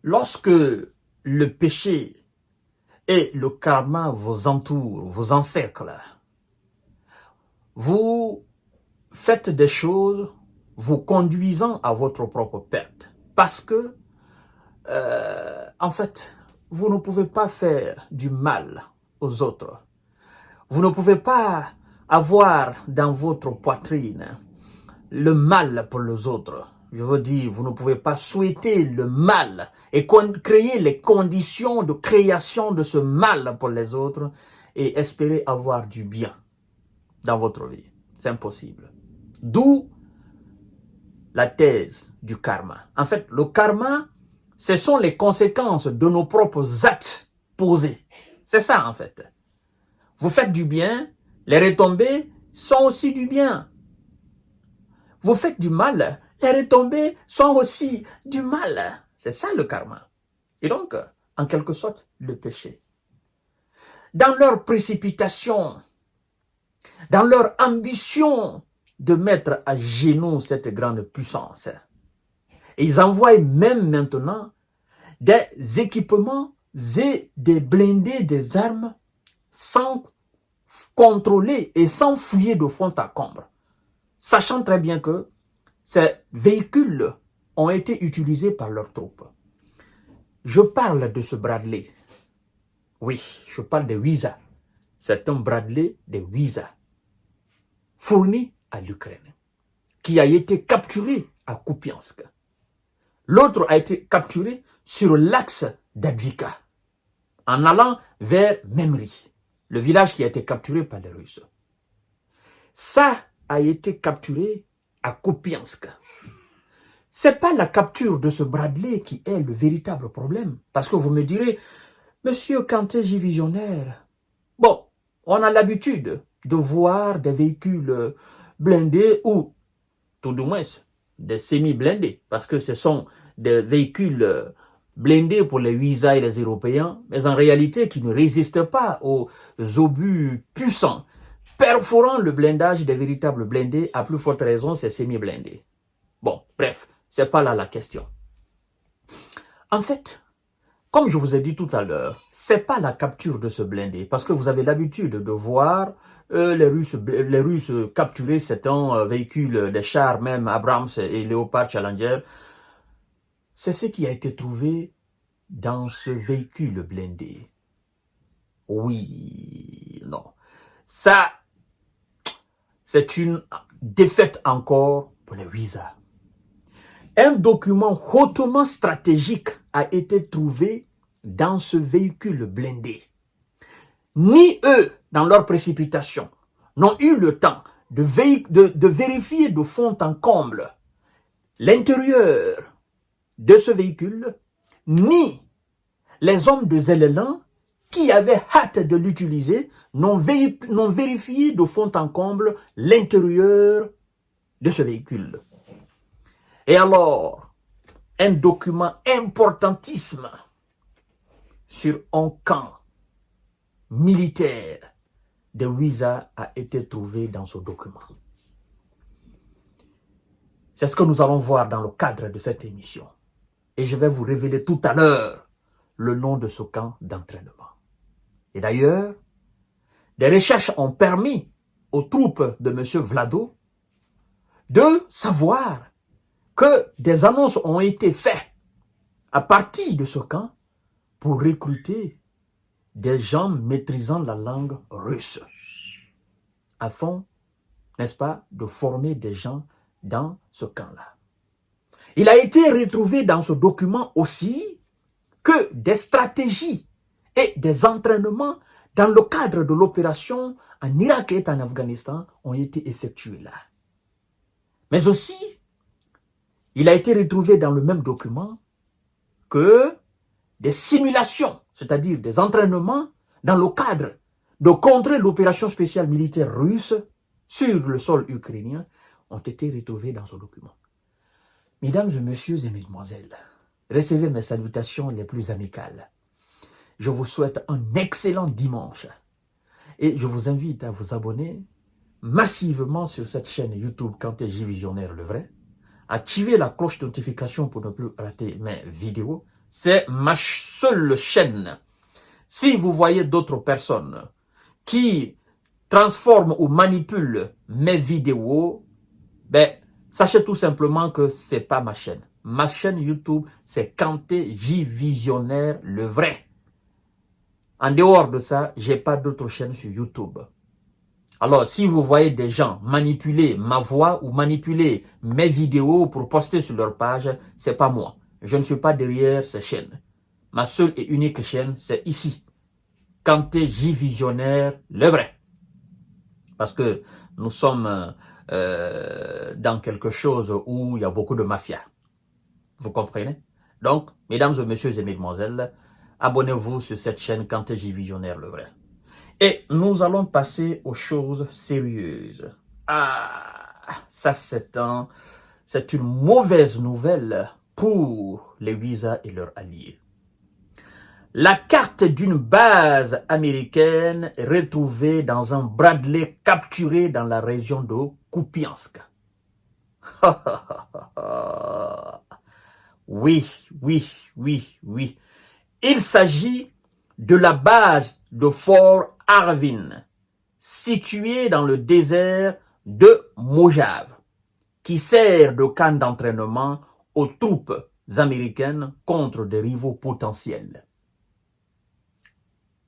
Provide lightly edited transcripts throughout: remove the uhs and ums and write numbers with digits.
lorsque le péché et le karma vous entourent, vous encerclent, vous faites des choses vous conduisant à votre propre perte. Parce que, en fait, vous ne pouvez pas faire du mal aux autres. Vous ne pouvez pas avoir dans votre poitrine le mal pour les autres. Je veux dire, vous ne pouvez pas souhaiter le mal et créer les conditions de création de ce mal pour les autres et espérer avoir du bien dans votre vie. C'est impossible. D'où la thèse du karma. En fait, le karma, ce sont les conséquences de nos propres actes posés. C'est ça, en fait. Vous faites du bien, les retombées sont aussi du bien. Vous faites du mal, les retombées sont aussi du mal. C'est ça le karma. Et donc, en quelque sorte, le péché. Dans leur précipitation, dans leur ambition de mettre à genoux cette grande puissance, et ils envoient même maintenant des équipements et des blindés, des armes, sans contrôler et sans fouiller de fond à comble. Sachant très bien que ces véhicules ont été utilisés par leurs troupes. Je parle de ce Bradley. Oui, je parle de Wiza. C'est un Bradley de Wiza, fourni à l'Ukraine, qui a été capturé à Kupiansk. L'autre a été capturé sur l'axe d'Advika, en allant vers Memri, le village qui a été capturé par les Russes. Ça a été capturé à Kupiansk. C'est pas la capture de ce Bradley qui est le véritable problème. Parce que vous me direz, Monsieur Kanté J Visionnaire, bon, on a l'habitude de voir des véhicules blindés ou, tout du moins, des semi-blindés. Parce que ce sont des véhicules blindés pour les Wiza et les Européens, mais en réalité qui ne résistent pas aux obus puissants, perforant le blindage des véritables blindés, à plus forte raison, c'est semi-blindés. Bon, bref, c'est pas là la question. En fait, comme je vous ai dit tout à l'heure, c'est pas la capture de ce blindé, parce que vous avez l'habitude de voir les Russes capturer certains véhicules, des chars même, Abrams et Leopard Challenger. C'est ce qui a été trouvé dans ce véhicule blindé. Oui, non. Ça, c'est une défaite encore pour les Wiza. Un document hautement stratégique a été trouvé dans ce véhicule blindé. Ni eux, dans leur précipitation, n'ont eu le temps de vérifier de fond en comble l'intérieur de ce véhicule, ni les hommes de Zelelan qui avaient hâte de l'utiliser n'ont vérifié de fond en comble l'intérieur de ce véhicule. Et alors, un document importantissime sur un camp militaire de Wiza a été trouvé dans ce document. C'est ce que nous allons voir dans le cadre de cette émission. Et je vais vous révéler tout à l'heure le nom de ce camp d'entraînement. Et d'ailleurs, des recherches ont permis aux troupes de M. Vlado de savoir que des annonces ont été faites à partir de ce camp pour recruter des gens maîtrisant la langue russe, afin, n'est-ce pas, de former des gens dans ce camp-là. Il a été retrouvé dans ce document aussi que des stratégies et des entraînements dans le cadre de l'opération en Irak et en Afghanistan ont été effectués là. Mais aussi, il a été retrouvé dans le même document que des simulations, c'est-à-dire des entraînements dans le cadre de contrer l'opération spéciale militaire russe sur le sol ukrainien ont été retrouvés dans ce document. Mesdames et messieurs et mesdemoiselles, recevez mes salutations les plus amicales. Je vous souhaite un excellent dimanche et je vous invite à vous abonner massivement sur cette chaîne YouTube Kanté J Visionnaire le vrai, activer la cloche de notification pour ne plus rater mes vidéos. C'est ma seule chaîne. Si vous voyez d'autres personnes qui transforment ou manipulent mes vidéos, ben, sachez tout simplement que c'est pas ma chaîne. Ma chaîne YouTube, c'est Kanté J Visionnaire, le vrai. En dehors de ça, j'ai pas d'autre chaîne sur YouTube. Alors, si vous voyez des gens manipuler ma voix ou manipuler mes vidéos pour poster sur leur page, c'est pas moi. Je ne suis pas derrière ces chaînes. Ma seule et unique chaîne, c'est ici. Kanté J Visionnaire, le vrai. Parce que nous sommes dans quelque chose où il y a beaucoup de mafia. Vous comprenez? Donc, mesdames et messieurs et mesdemoiselles, abonnez-vous sur cette chaîne Kanté J Visionnaire, le vrai. Et nous allons passer aux choses sérieuses. Ah, ça c'est une mauvaise nouvelle pour les Wiza et leurs alliés. La carte d'une base américaine est retrouvée dans un Bradley capturé dans la région de Kupiansk. Oui. Il s'agit de la base de Fort Arvin, située dans le désert de Mojave, qui sert de camp d'entraînement aux troupes américaines contre des rivaux potentiels.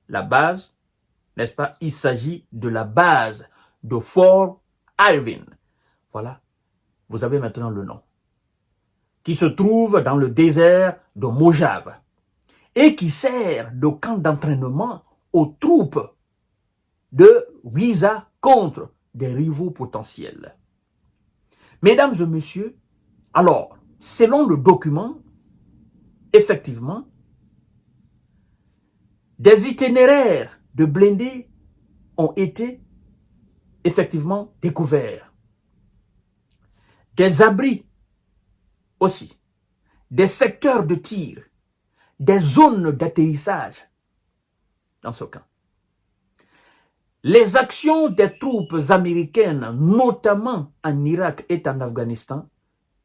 La base, n'est-ce pas? Il s'agit de la base de Fort Irving. Voilà, vous avez maintenant le nom. Qui se trouve dans le désert de Mojave et qui sert de camp d'entraînement aux troupes de Wiza contre des rivaux potentiels. Mesdames et messieurs, alors, selon le document, effectivement, des itinéraires de blindés ont été effectivement découverts. Des abris aussi, des secteurs de tir, des zones d'atterrissage dans ce camp. Les actions des troupes américaines, notamment en Irak et en Afghanistan,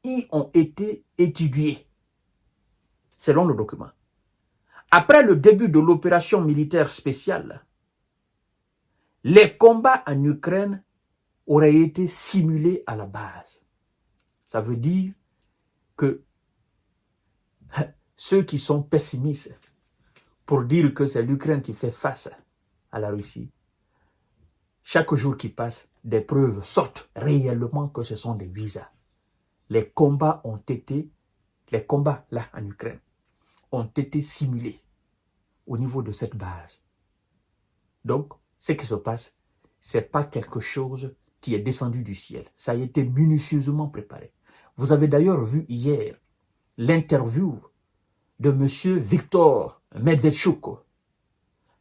y ont été étudiées, selon le document. Après le début de l'opération militaire spéciale, les combats en Ukraine auraient été simulés à la base. Ça veut dire que ceux qui sont pessimistes pour dire que c'est l'Ukraine qui fait face à la Russie, chaque jour qui passe, des preuves sortent réellement que ce sont des Wiza. Les combats là en Ukraine, ont été simulés au niveau de cette base. Donc, ce qui se passe, ce n'est pas quelque chose qui est descendu du ciel. Ça a été minutieusement préparé. Vous avez d'ailleurs vu hier l'interview de M. Viktor Medvedchuk,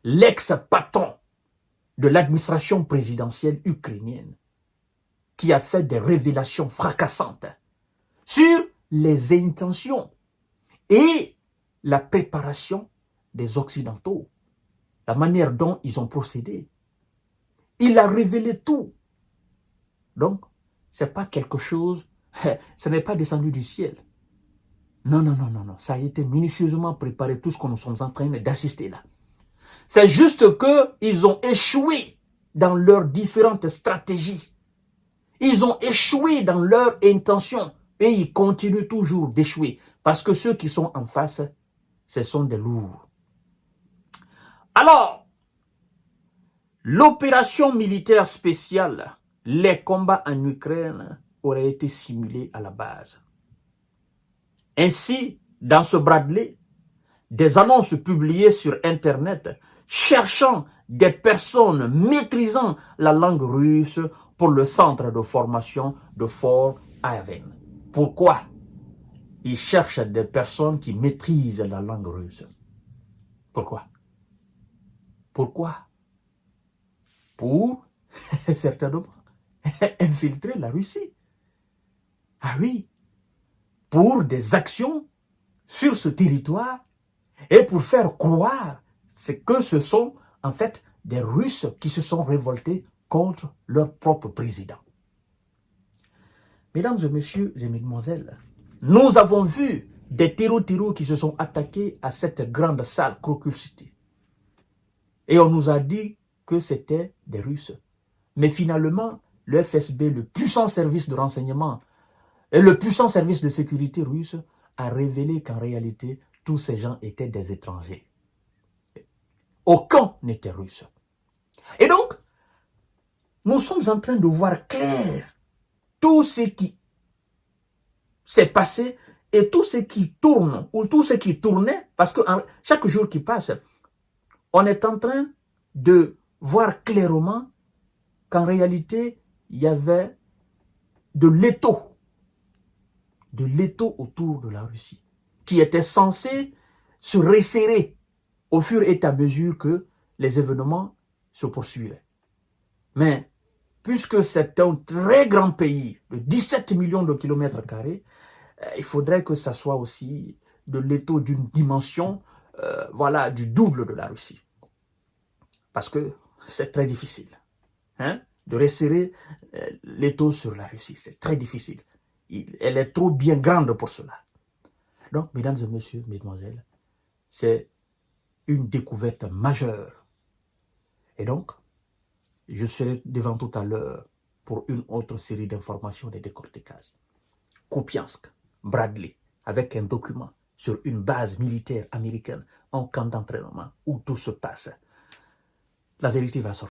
l'ex-patron de l'administration présidentielle ukrainienne, qui a fait des révélations fracassantes sur les intentions et la préparation des Occidentaux, la manière dont ils ont procédé. Il a révélé tout. Donc, ce n'est pas quelque chose, ce n'est pas descendu du ciel. Non. Ça a été minutieusement préparé, tout ce que nous sommes en train d'assister là. C'est juste qu'ils ont échoué dans leurs différentes stratégies. Ils ont échoué dans leurs intentions et ils continuent toujours d'échouer parce que ceux qui sont en face, ce sont des lourds. Alors, l'opération militaire spéciale, les combats en Ukraine auraient été simulés à la base. Ainsi, dans ce Bradley, des annonces publiées sur Internet cherchant des personnes maîtrisant la langue russe pour le centre de formation de Fort Irving. Pourquoi? Ils cherchent des personnes qui maîtrisent la langue russe. Pourquoi? Pour, certainement, infiltrer la Russie. Ah oui, pour des actions sur ce territoire et pour faire croire que ce sont en fait des Russes qui se sont révoltés contre leur propre président. Mesdames et messieurs et mesdemoiselles, nous avons vu des terreaux qui se sont attaqués à cette grande salle Crocus City. Et on nous a dit que c'était des Russes. Mais finalement, le FSB, le puissant service de renseignement et le puissant service de sécurité russe a révélé qu'en réalité, tous ces gens étaient des étrangers. Aucun n'était russe. Et donc, nous sommes en train de voir clair tout ce qui s'est passé et tout ce qui tourne, ou tout ce qui tournait, parce que chaque jour qui passe, on est en train de voir clairement qu'en réalité, il y avait de l'étau autour de la Russie, qui était censé se resserrer au fur et à mesure que les événements se poursuivaient. Mais puisque c'est un très grand pays de 17 millions de kilomètres carrés, il faudrait que ça soit aussi de l'étau d'une dimension, voilà, du double de la Russie. Parce que c'est très difficile, hein, de resserrer l'étau sur la Russie. C'est très difficile. Elle est trop bien grande pour cela. Donc, mesdames et messieurs, mesdemoiselles, c'est une découverte majeure. Et donc, je serai devant tout à l'heure pour une autre série d'informations et de décorticages. Kupiansk, Bradley, avec un document sur une base militaire américaine, un camp d'entraînement où tout se passe. La vérité va sortir.